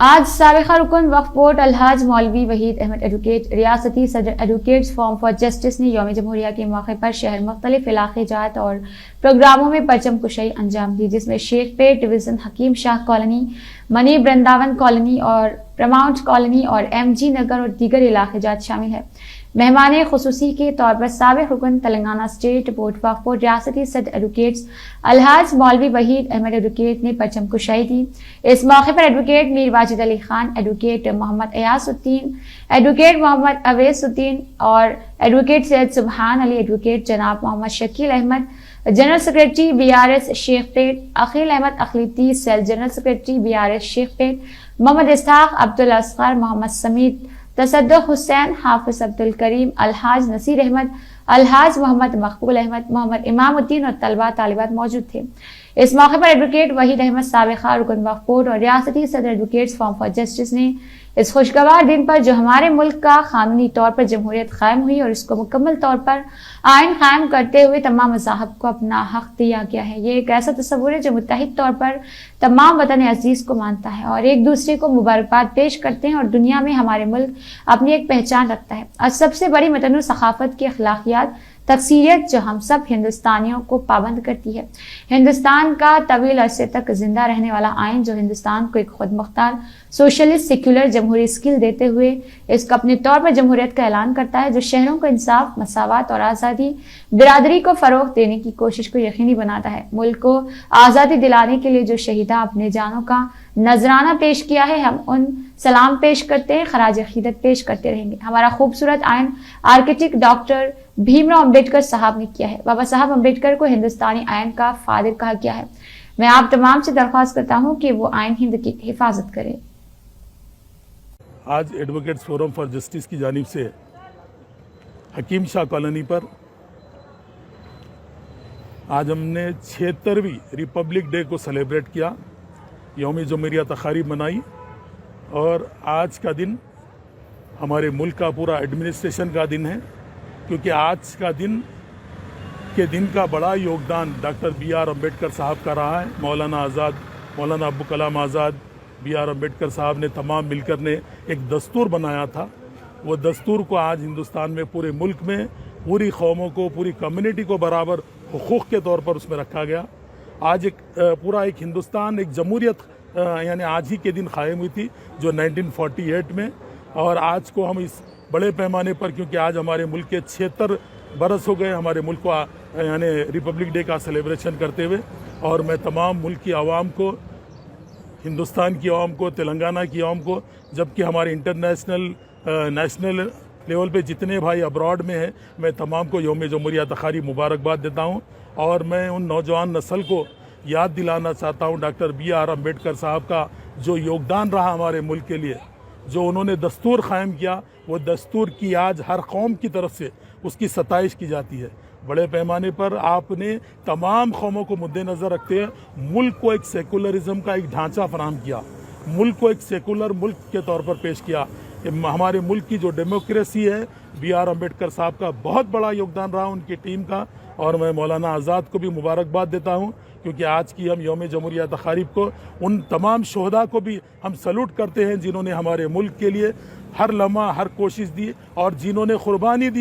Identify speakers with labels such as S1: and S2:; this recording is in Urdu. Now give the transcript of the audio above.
S1: آج سابقہ رکن وقف بورڈ الحاج مولوی وحید احمد ایڈوکیٹ، ریاستی صدر ایڈوکیٹس فورم فار جسٹس نے یوم جمہوریہ کے موقع پر شہر مختلف علاقے جات اور پروگراموں میں پرچم کشائی انجام دی، جس میں شیخ پیٹ ڈویژن، حکیم شاہ کالونی، منی برنداون کالونی اور پراماؤنٹ کالونی اور ایم جی نگر اور دیگر علاقے جات شامل ہیں۔ مہمان خصوصی کے طور پر سابق رکن تلنگانہ اسٹیٹ بورڈ وقف بورڈ ریاستی صدر ایڈوکیٹس الحاج مولوی وحید احمد ایڈوکیٹ نے پرچم کشائی دی۔ اس موقع پر ایڈوکیٹ میر واجد علی خان، ایڈوکیٹ محمد ایاز الدین، ایڈوکیٹ محمد اویس الدین اور ایڈوکیٹ سید سبحان علی، ایڈوکیٹ جناب Mohammed Shakeel Ahmed, general secretary B R S Shaikpet Aqeel Ahmed اقلیتی، cell general secretary B R S Shaikpet Muhammad Ishaq, عبدالاصغر، محمد سمیت، تصدق حسین، حافظ عبدالکریم، الحاج نصیر احمد، الحاج محمد مقبول احمد، محمد امام الدین اور طلباء طالبات موجود تھے۔ اس موقع پر ایڈوکیٹ وحید احمد سابقہ رکن وقف بورڈ اور ریاستی صدر ایڈوکیٹس فورم فار جسٹس نے اس خوشگوار دن پر جو ہمارے ملک کا قانونی طور پر جمہوریت قائم ہوئی اور اس کو مکمل طور پر آئین قائم کرتے ہوئے تمام مذاہب کو اپنا حق دیا گیا ہے، یہ ایک ایسا تصور ہے جو متحد طور پر تمام وطن عزیز کو مانتا ہے اور ایک دوسرے کو مبارکباد پیش کرتے ہیں اور دنیا میں ہمارے ملک اپنی ایک پہچان رکھتا ہے اور سب سے بڑی متنوع ثقافت کی اخلاقیات تکثیریت جو ہم سب ہندوستانیوں کو پابند کرتی ہے۔ ہندوستان کا طویل عرصے تک زندہ رہنے والا آئین جو ہندوستان کو ایک خود مختار سوشلسٹ سیکولر جمہوری اسکل دیتے ہوئے اس کو اپنے طور پر جمہوریت کا اعلان کرتا ہے، جو شہروں کو انصاف، مساوات اور آزادی، برادری کو فروغ دینے کی کوشش کو یقینی بناتا ہے۔ ملک کو آزادی دلانے کے لیے جو شہیداں اپنے جانوں کا نذرانہ پیش کیا ہے، ہم ان سلام پیش کرتے ہیں، خراج عقیدت پیش کرتے رہیں گے۔ ہمارا خوبصورت آئین آرکیٹیکٹ ڈاکٹر بھیم راؤ امبیڈکر صاحب نے کیا ہے۔ بابا صاحب امبیڈکر کو ہندوستانی آئین کا فادر کہا گیا ہے۔ میں آپ تمام سے درخواست کرتا ہوں کہ وہ آئین ہند کی حفاظت کریں۔
S2: آج ایڈوکیٹس فورم فار جسٹس کی جانب سے حکیم شاہ کالونی پر آج ہم نے 76ویں ریپبلک ڈے کو سیلیبریٹ کیا، یوم جمہوریہ تقاریب منائی، اور آج کا دن ہمارے ملک کا پورا ایڈمنسٹریشن کا دن ہے، کیونکہ آج کا دن کا بڑا یوگدان ڈاکٹر بی آر امبیڈکر صاحب کا رہا ہے۔ مولانا ابوالکلام آزاد، بی آر امبیڈکر صاحب نے تمام مل کر نے ایک دستور بنایا تھا۔ وہ دستور کو آج ہندوستان میں پورے ملک میں پوری قوموں کو، پوری کمیونٹی کو برابر حقوق کے طور پر اس میں رکھا گیا۔ آج پورا ایک ہندوستان، ایک جمہوریت یعنی آج ہی کے دن قائم ہوئی تھی، جو 1948 میں، اور آج کو ہم اس بڑے پیمانے پر، کیونکہ آج ہمارے ملک کے 76 برس ہو گئے ہمارے ملک کو یعنی ریپبلک ڈے کا سیلیبریشن کرتے ہوئے، اور میں تمام ملک کی عوام کو، ہندوستان کی عوام کو، تلنگانہ کی عوام کو، جبکہ ہمارے انٹرنیشنل نیشنل لیول پہ جتنے بھائی ابراڈ میں ہیں، میں تمام کو یوم جمہوریہ تقاریب مبارکباد دیتا ہوں، اور میں ان نوجوان نسل کو یاد دلانا چاہتا ہوں ڈاکٹر بی آر امبیڈکر صاحب کا جو یوگدان رہا ہمارے ملک کے لیے، جو انہوں نے دستور قائم کیا، وہ دستور کی آج ہر قوم کی طرف سے اس کی ستائش کی جاتی ہے۔ بڑے پیمانے پر آپ نے تمام قوموں کو مد نظر رکھتے ہوئے ملک کو ایک سیکولرزم کا ایک ڈھانچہ فراہم کیا، ملک کو ایک سیکولر ملک کے طور پر پیش کیا۔ ہمارے ملک کی جو ڈیموکریسی ہے، بی آر امبیڈکر صاحب کا بہت بڑا یوگدان رہا، ان کی ٹیم کا، اور میں مولانا آزاد کو بھی مبارکباد دیتا ہوں، کیونکہ آج کی ہم یوم جمہوریہ تقاریب کو ان تمام شہداء کو بھی ہم سلوٹ کرتے ہیں، جنہوں نے ہمارے ملک کے لیے ہر لمحہ ہر کوشش دی اور جنہوں نے قربانی دی۔